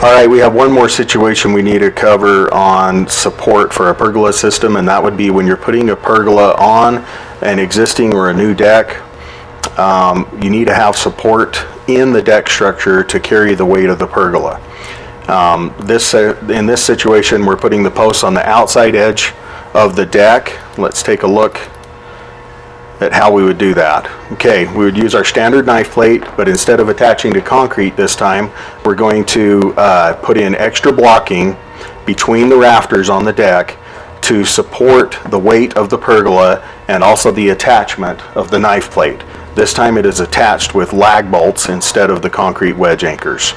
All right, we have one more situation we need to cover on support for a pergola system, and that would be when you're putting a pergola on an existing or a new deck. You need to have support in the deck structure to carry the weight of the pergola. In this situation, we're putting the posts on the outside edge of the deck. Let's take a look at how we would do that. Okay, we would use our standard knife plate, but instead of attaching to concrete this time, we're going to put in extra blocking between the rafters on the deck to support the weight of the pergola and also the attachment of the knife plate. This time it is attached with lag bolts instead of the concrete wedge anchors.